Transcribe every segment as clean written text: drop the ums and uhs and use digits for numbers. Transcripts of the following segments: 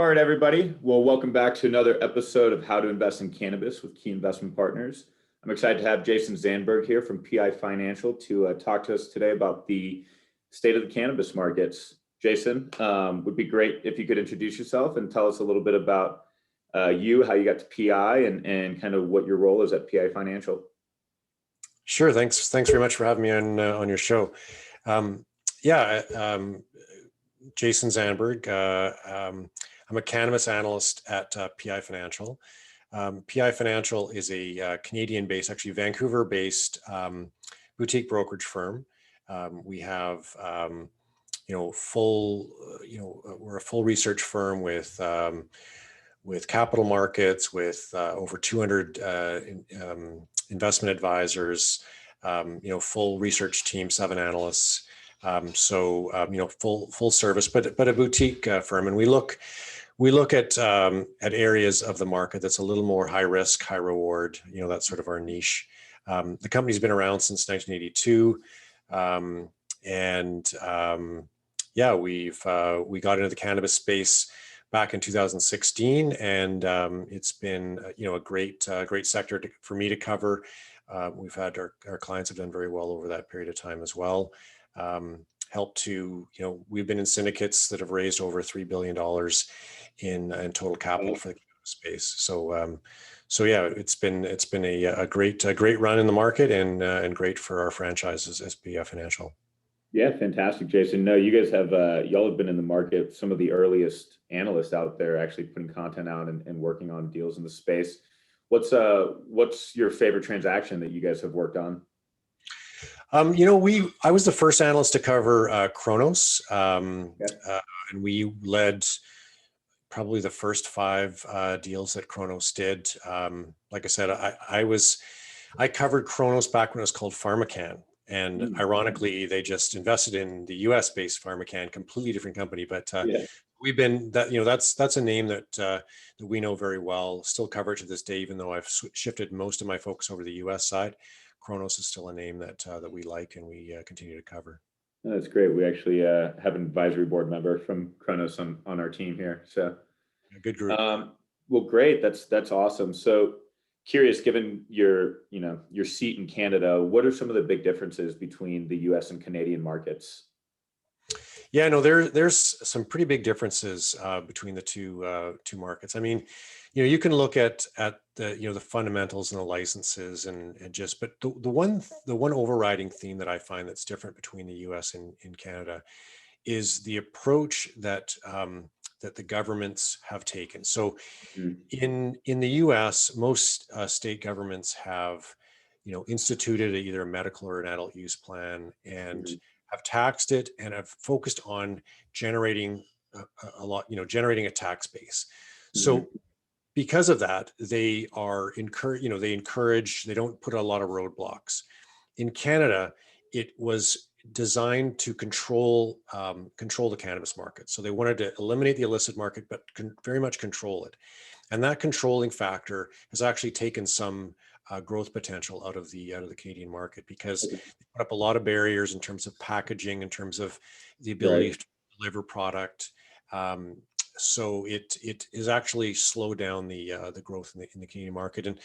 All right, everybody. Well, welcome back to another episode of How to Invest in Cannabis with Key Investment Partners. I'm excited to have Jason Zandberg here from PI Financial to talk to us today about the state of the cannabis markets. Jason, would be great if you could introduce yourself and tell us a little bit about you, how you got to PI, and kind of what your role is at PI Financial. Sure. Thanks very much for having me on your show. Jason Zandberg. I'm a cannabis analyst at PI Financial. PI Financial is a Canadian-based, actually Vancouver-based boutique brokerage firm. We have, we're a full research firm with capital markets, with over 200 investment advisors, full research team, 7 analysts. Full service, but a boutique firm, and we look at areas of the market that's a little more high risk, high reward. That's sort of our niche. The company's been around since 1982, we got into the cannabis space back in 2016, and it's been a great sector for me to cover. We've had our clients have done very well over that period of time as well. We've been in syndicates that have raised over $3 billion in total capital for the space. It's been a great run in the market, and great for our franchises as PI Financial. Yeah, fantastic, Jason. No, you guys have y'all have been in the market, some of the earliest analysts out there actually putting content out and working on deals in the space. What's your favorite transaction that you guys have worked on? I was the first analyst to cover Cronos, and we led probably the first 5 deals that Cronos did. Like I said, I covered Cronos back when it was called PharmaCann, and ironically, they just invested in the U.S.-based PharmaCann, completely different company. But we've been that's a name that we know very well. Still cover to this day, even though I've shifted most of my focus over the U.S. side. Cronos is still a name that we like, and we continue to cover. Oh, that's great. We actually have an advisory board member from Cronos on our team here. So a good group. Well, great. That's awesome. So curious, given your seat in Canada, what are some of the big differences between the U.S. and Canadian markets? Yeah, no, there's some pretty big differences between the two markets. I mean, you can look at the fundamentals and the licenses but the one overriding theme that I find that's different between the U.S. and Canada is the approach that the governments have taken. So in the U.S., most state governments have instituted either a medical or an adult use plan, and have taxed it and have focused on generating generating a tax base. So because of that, they don't put a lot of roadblocks. In Canada, it was designed to control the cannabis market. So they wanted to eliminate the illicit market, but very much control it. And that controlling factor has actually taken some growth potential out of the Canadian market, because they put up a lot of barriers in terms of packaging, in terms of the ability to deliver product. So it has actually slowed down the growth in the Canadian market. And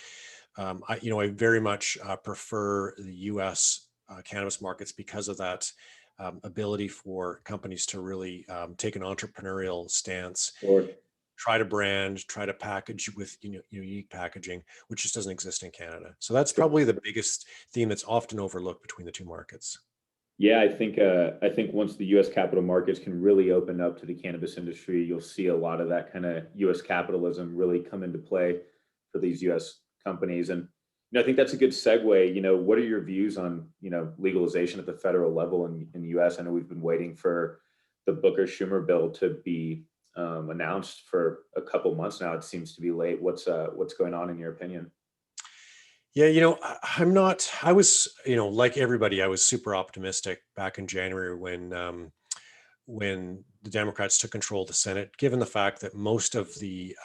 I very much prefer the U.S. Cannabis markets because of that ability for companies to really take an entrepreneurial stance. Try to brand, try to package with unique packaging, which just doesn't exist in Canada. So that's probably the biggest theme that's often overlooked between the two markets. Yeah, I think once the U.S. capital markets can really open up to the cannabis industry, you'll see a lot of that kind of U.S. capitalism really come into play for these U.S. companies. And I think that's a good segue. What are your views on legalization at the federal level in the U.S.? I know we've been waiting for the Booker-Schumer bill to be announced for a couple months now. It seems to be late. What's going on in your opinion? Yeah, I was, like everybody, I was super optimistic back in January when the Democrats took control of the Senate, given the fact that most of the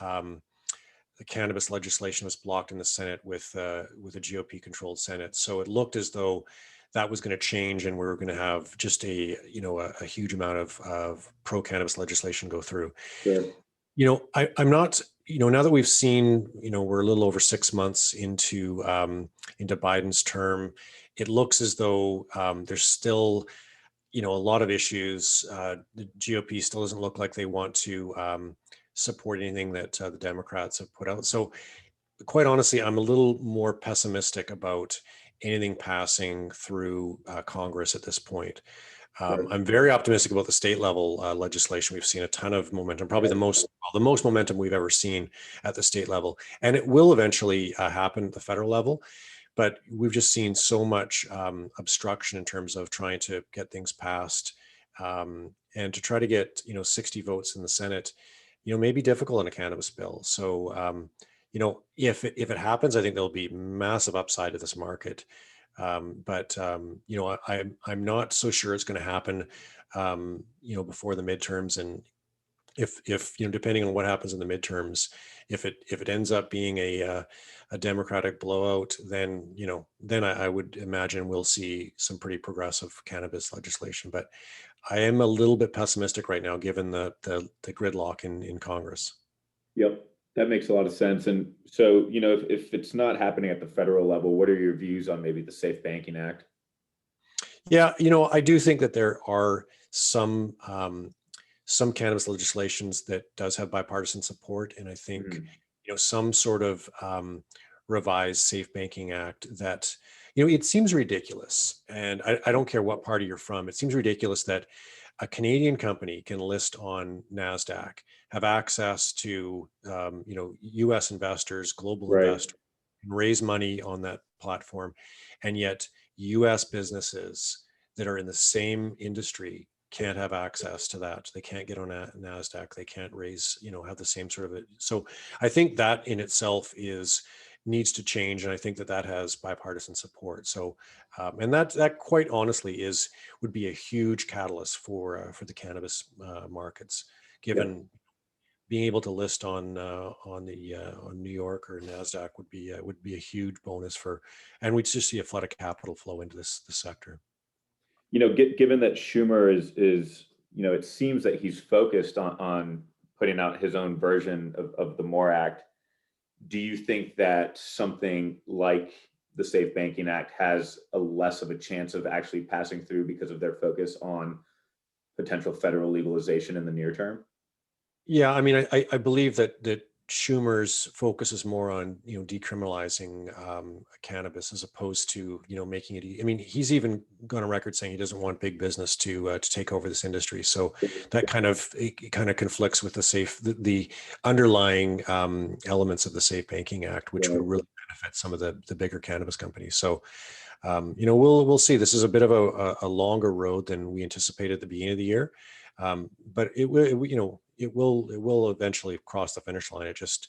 cannabis legislation was blocked in the Senate with a GOP controlled Senate. So it looked as though that was going to change, and we were going to have just a huge amount of pro-cannabis legislation go through. Sure. I'm not, now that we've seen, we're a little over 6 months into Biden's term, it looks as though there's still, a lot of issues. The GOP still doesn't look like they want to support anything that the Democrats have put out. So quite honestly, I'm a little more pessimistic about anything passing through Congress at this point. Sure. I'm very optimistic about the state level legislation. We've seen a ton of momentum, probably the most momentum we've ever seen at the state level, and it will eventually happen at the federal level. But we've just seen so much obstruction in terms of trying to get things passed, and to try to get 60 votes in the Senate, may be difficult in a cannabis bill. So if it happens, I think there'll be massive upside to this market. But I'm not so sure it's going to happen, before the midterms. And if depending on what happens in the midterms, if it ends up being a Democratic blowout, then I would imagine we'll see some pretty progressive cannabis legislation. But I am a little bit pessimistic right now, given the gridlock in Congress. Yep, that makes a lot of sense. And so, if it's not happening at the federal level, what are your views on maybe the Safe Banking Act? Yeah, I do think that there are some cannabis legislations that does have bipartisan support, and I think Mhm. some sort of revised Safe Banking Act that it seems ridiculous, and I don't care what party you're from. It seems ridiculous that a Canadian company can list on NASDAQ, have access to U.S. investors, global Right. investors, and raise money on that platform, and yet U.S. businesses that are in the same industry can't have access to that. They can't get on NASDAQ. They can't raise, have the same sort of it. So I think that in itself needs to change, and I think that has bipartisan support. So, and that quite honestly would be a huge catalyst for the cannabis markets, Yep. given being able to list on New York or Nasdaq would be a huge bonus and we'd just see a flood of capital flow into this sector. Given that Schumer is, it seems that he's focused on putting out his own version of the MORE Act. Do you think that something like the Safe Banking Act has a less of a chance of actually passing through because of their focus on potential federal legalization in the near term? Yeah, I mean, I believe that Schumer's focus is more on decriminalizing cannabis as opposed to making it. I mean, he's even gone on record saying he doesn't want big business to take over this industry. So that it kind of conflicts with the underlying elements of the Safe Banking Act, which would Right. really benefit some of the bigger cannabis companies. So we'll see. This is a bit of a longer road than we anticipated at the beginning of the year, but it will eventually cross the finish line. It just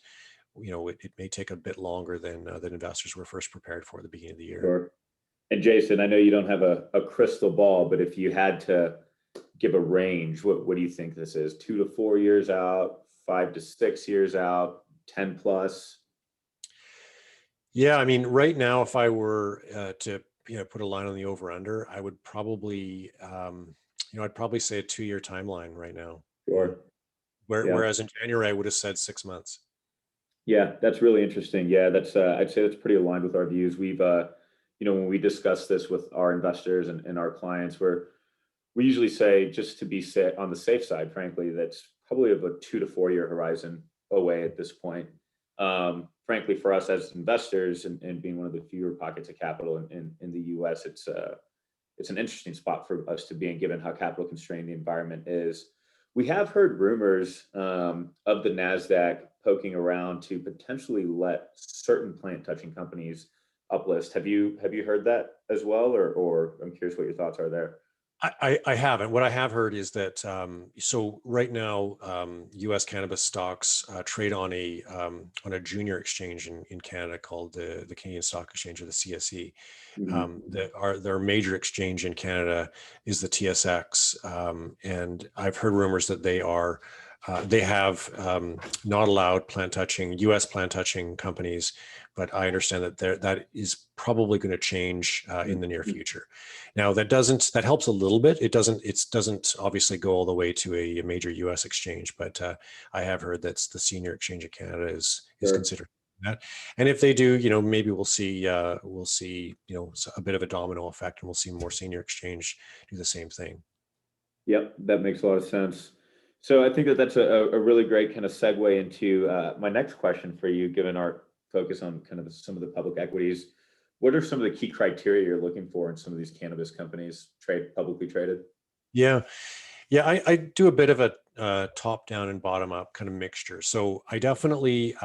it may take a bit longer than investors were first prepared for at the beginning of the year. Sure. And Jason, I know you don't have a crystal ball, but if you had to give a range, what do you think this is? 2 to 4 years out, 5 to 6 years out, 10 plus? Yeah, I mean, right now, if I were to put a line on the over under, I would probably I'd probably say a 2-year timeline right now. Yeah. Sure. Yeah. Whereas in January I would have said 6 months. Yeah, that's really interesting. Yeah, that's I'd say that's pretty aligned with our views. We've when we discuss this with our investors and our clients, we usually say, just to be on the safe side, frankly, that's probably of a 2 to 4 year horizon away at this point. Frankly, for us as investors and being one of the fewer pockets of capital in the US, it's an interesting spot for us to be in, given how capital constrained the environment is. We have heard rumors of the NASDAQ poking around to potentially let certain plant touching companies uplist. Have you heard that as well, or I'm curious what your thoughts are there? I haven't. What I have heard is that so right now, U.S. cannabis stocks trade on a junior exchange in Canada called the Canadian Stock Exchange, or the CSE. Mhm. Their major exchange in Canada is the TSX, and I've heard rumors that they are They have not allowed plant touching, U.S. plant touching companies, but I understand that that is probably going to change in the near future. Now that helps a little bit. It doesn't obviously go all the way to a major U.S. exchange, but I have heard that the senior exchange of Canada is Sure. considered that. And if they do, maybe we'll see a bit of a domino effect, and we'll see more senior exchange do the same thing. Yep, that makes a lot of sense. So I think that that's a really great kind of segue into my next question for you, given our focus on kind of some of the public equities. What are some of the key criteria you're looking for in some of these cannabis companies publicly traded? Yeah. Yeah, I do a bit of a top down and bottom up kind of mixture. So I definitely,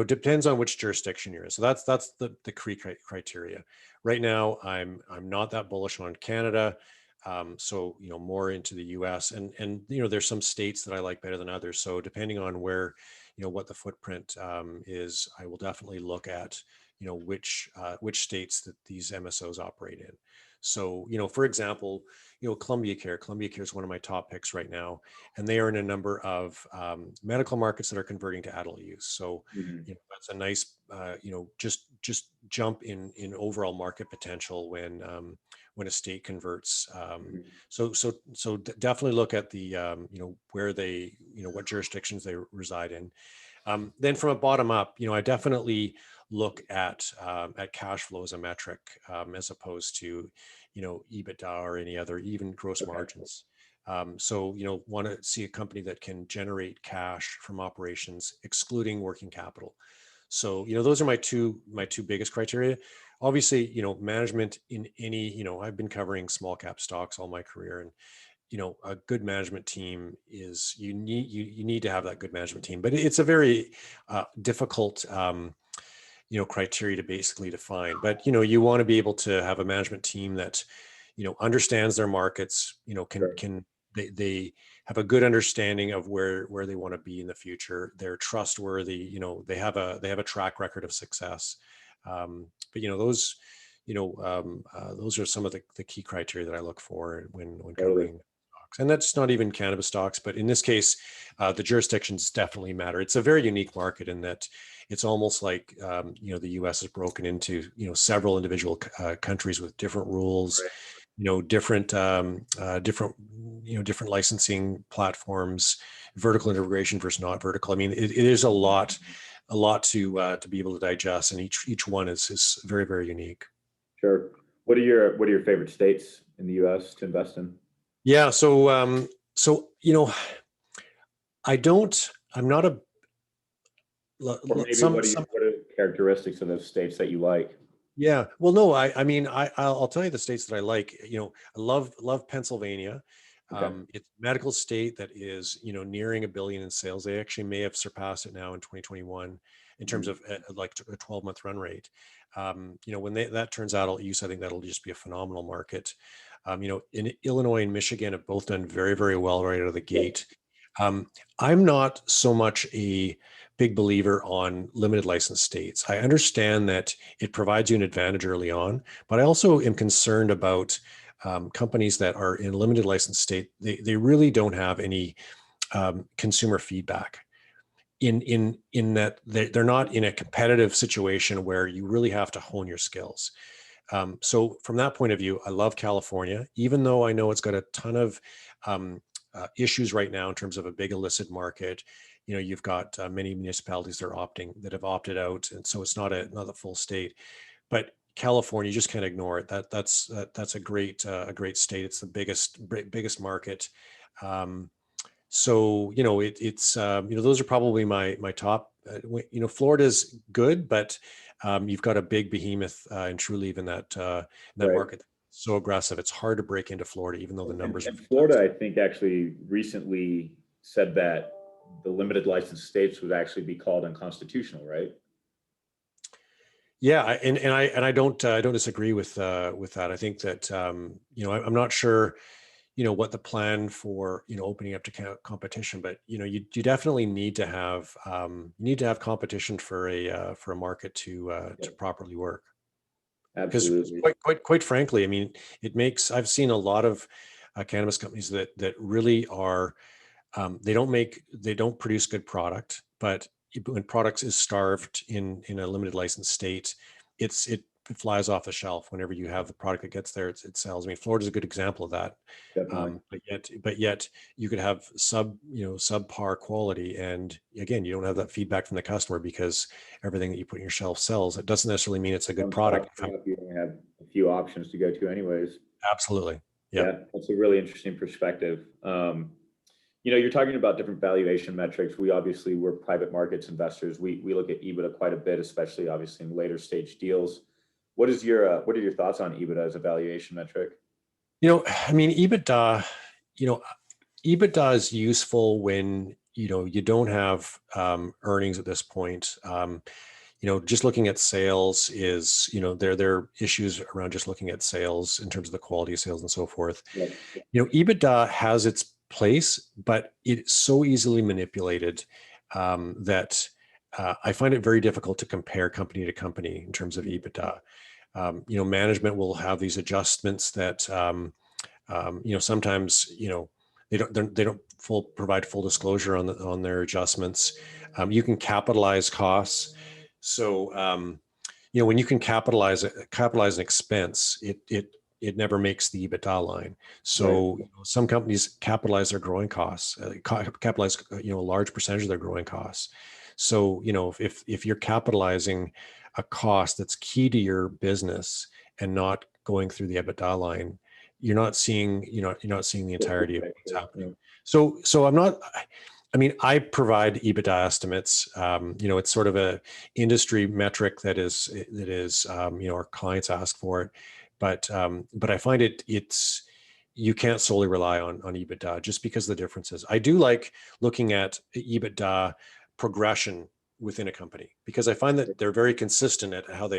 depends on which jurisdiction you're in. So that's the criteria. Right now, I'm not that bullish on Canada. So more into the U.S. and there's some states that I like better than others. So depending on where, what the footprint is, I will definitely look at which states that these MSOs operate in. So for example, Columbia Care is one of my top picks right now, and they are in a number of medical markets that are converting to adult use. So Mhm. that's a nice just jump in overall market potential when a state converts. Mhm. So definitely look at the where they what jurisdictions they reside in. Then from a bottom up, I definitely look at cash flow as a metric, as opposed to EBITDA or any other, even gross Okay. margins. So want to see a company that can generate cash from operations excluding working capital. So those are my two biggest criteria. Obviously, management in any, I've been covering small cap stocks all my career, and a good management team is you need to have that good management team, but it's a very difficult criteria to basically define. But you want to be able to have a management team that understands their markets, can Sure. can they have a good understanding of where they want to be in the future. They're trustworthy. They have a track record of success. But those are some of the key criteria that I look for when Totally. covering stocks. And that's not even cannabis stocks, but in this case, the jurisdictions definitely matter. It's a very unique market in that it's almost like the U.S. is broken into several individual countries with different rules, Right. different licensing platforms, vertical integration versus not vertical. I mean, it is a lot to be able to digest, and each one is very, very unique. Sure. What are your favorite states in the U.S. to invest in? Yeah. So I don't. I'm not a Or maybe some what are some. the characteristics of those states that you like? Yeah. Well, no. I mean, I'll tell you the states that I like. I love Pennsylvania. Okay. It's a medical state that is nearing $1 billion in sales. They actually may have surpassed it now in 2021 in terms Mhm. of like a 12-month run rate. When that turns adult use, I think that'll just be a phenomenal market. In Illinois and Michigan have both done very, very well right out of the Yep. gate. Um, I'm not so much a big believer on limited license states. I understand that it provides you an advantage early on, but I also am concerned about companies that are in limited license state. They really don't have any consumer feedback in that they're not in a competitive situation where you really have to hone your skills. So from that point of view, I love California, even though I know it's got a ton of issues right now in terms of a big illicit market. You've got many municipalities that have opted out, and so it's not a full state. But California, you just can't ignore it. That's a great state. It's the biggest market. Um, so it's those are probably my top. Florida's good, but you've got a big behemoth in Trulieve in that Right. market. So aggressive, it's hard to break into Florida, even though the And, numbers are and Florida, I fantastic. think, actually recently said that the limited license states would actually be called unconstitutional, right? Yeah, and I don't disagree with that. I think that I'm not sure what the plan for opening up to competition, but you definitely need to have competition for a market to Yep. properly work. Because Absolutely. quite frankly, I mean, I've seen a lot of cannabis companies that really are They don't produce good product, but when products is starved in a limited license state, it flies off the shelf. Whenever you have the product that gets there, it sells. I mean, Florida's a good example of that. Definitely. But yet you could have subpar quality, and again, you don't have that feedback from the customer because everything that you put on your shelf sells. It doesn't necessarily mean it's a good One stop product. shop, you only have a few options to go to anyways. Absolutely. Yeah. Yeah, that's a really interesting perspective. You're talking about different valuation metrics. We're private markets investors. We look at EBITDA quite a bit, especially obviously in later stage deals. What are your thoughts on EBITDA as a valuation metric? I mean, you know, EBITDA is useful when, you don't have earnings at this point. Just looking at sales is, there are issues around just looking at sales in terms of the quality of sales and so forth. Yep. EBITDA has its place, but it's so easily manipulated that I find it very difficult to compare company to company in terms of EBITDA. Management will have these adjustments that, sometimes, they don't provide full disclosure on their adjustments. You can capitalize costs. So, when you can capitalize an expense, it never makes the EBITDA line. Right. So, some companies capitalize their growing costs, capitalize, a large percentage of their growing costs. So, if you're capitalizing a cost that's key to your business and not going through the EBITDA line, you're not seeing the entirety of what's happening. So I provide EBITDA estimates. It's sort of a industry metric that is our clients ask for it, but I find it's you can't solely rely on EBITDA just because of the differences. I do like looking at EBITDA progression within a company because I find that they're very consistent at how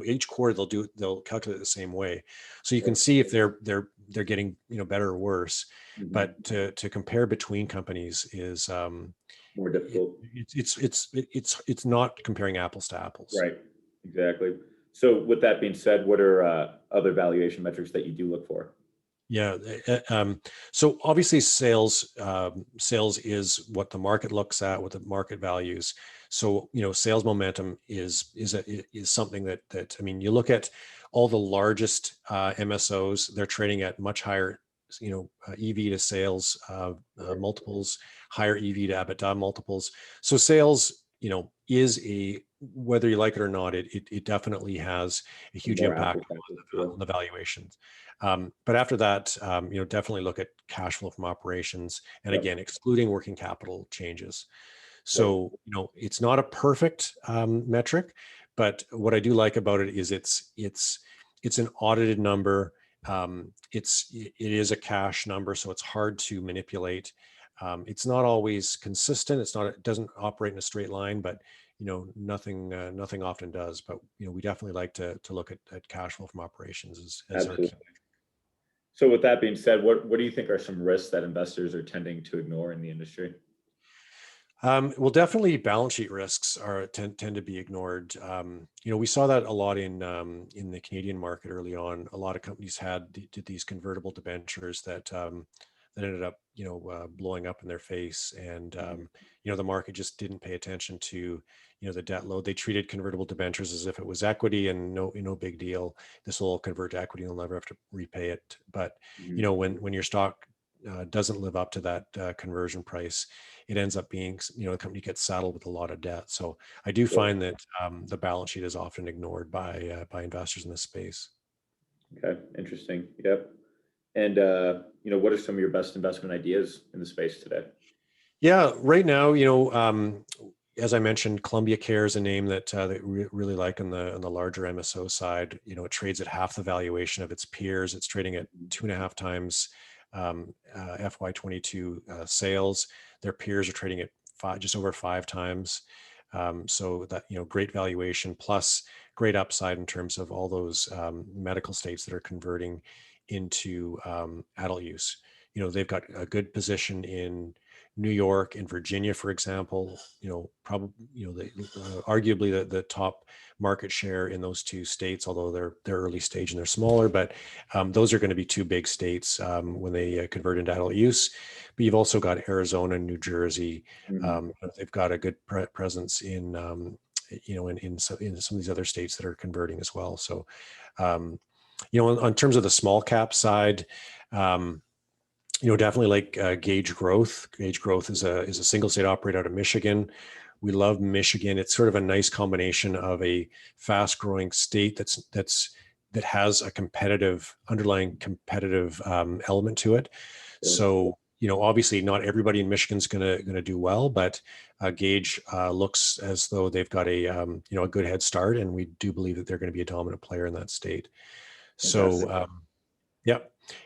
each quarter they'll calculate it the same way, so you can see if they're getting better or worse. Mhm. But to compare between companies is More difficult. it's not comparing apples to apples. Right. Exactly. So with that being said, what are other valuation metrics that you do look for? Yeah. So obviously sales is what the market looks at, what the market values. So, sales momentum is something that, I mean, you look at all the largest MSOs, they're trading at much higher, EV to sales multiples, higher EV to EBITDA multiples. So sales, whether you like it or not, it definitely has a huge More impact apples to apples. Yeah. on the valuations. But after that, definitely look at cash flow from operations, and Yep. again, excluding working capital changes. Yep. So, it's not a perfect metric, but what I do like about it is it's an audited number. It is a cash number, so it's hard to manipulate. It's not always consistent. It doesn't operate in a straight line, but nothing often does. But we definitely like to look at cash flow from operations as our key. Absolutely. So with that being said, what do you think are some risks that investors are tending to ignore in the industry? Well, definitely balance sheet risks tend to be ignored. We saw that a lot in the Canadian market early on. A lot of companies did these convertible debentures that ended up blowing up in their face, and the market just didn't pay attention to the debt load. They treated convertible debentures as if it was equity, and no big deal. This will convert to equity, and you'll never have to repay it. But Mhm. when your stock doesn't live up to that conversion price, it ends up being, the company gets saddled with a lot of debt. So I do Sure. find that the balance sheet is often ignored by investors in this space. Okay. Interesting. Yep. And what are some of your best investment ideas in the space today? Yeah, right now, as I mentioned, Columbia Care is a name that really like on the larger MSO side. It trades at half the valuation of its peers. It's trading at 2.5 times FY22 sales. Their peers are trading at just over 5 times. So that, great valuation plus great upside in terms of all those medical states that are converting into adult use. They've got a good position in New York and Virginia, for example, probably, arguably the top market share in those two states, although they're early stage and they're smaller, but those are going to be two big states when they convert into adult use. But you've also got Arizona and New Jersey. Mhm. They've got a good presence in, in some of these other states that are converting as well. So, on terms of the small cap side, definitely like Gauge Growth. Gauge Growth is a single state operator out of Michigan. We love Michigan. It's sort of a nice combination of a fast growing state that has a underlying competitive element to it. Sure. So, obviously not everybody in Michigan's gonna do well, but Gauge looks as though they've got a good head start, and we do believe that they're going to be a dominant player in that state. Fantastic. So, yeah.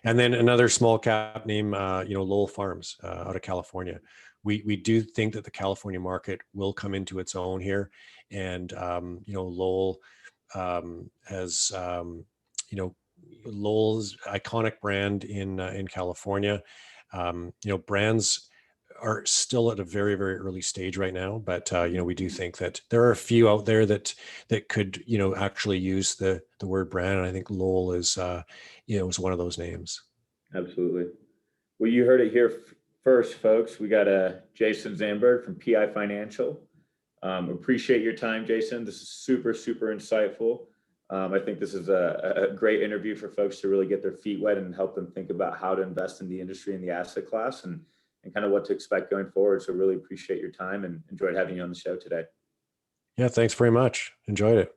And then another small cap name, Lowell Farms out of California. We do think that the California market will come into its own here, and Lowell has Lowell's iconic brand in California. Brands are still at a very, very early stage right now, but we do think that there are a few out there that could actually use the word brand, and I think Lowell is one of those names. Absolutely. Well, you heard it here first, folks. We got Jason Zandberg from PI Financial. Appreciate your time, Jason. This is super, super insightful. I think this is a great interview for folks to really get their feet wet and help them think about how to invest in the industry and the asset class, and kind of what to expect going forward. So really appreciate your time and enjoyed having you on the show today. Yeah, thanks very much. Enjoyed it.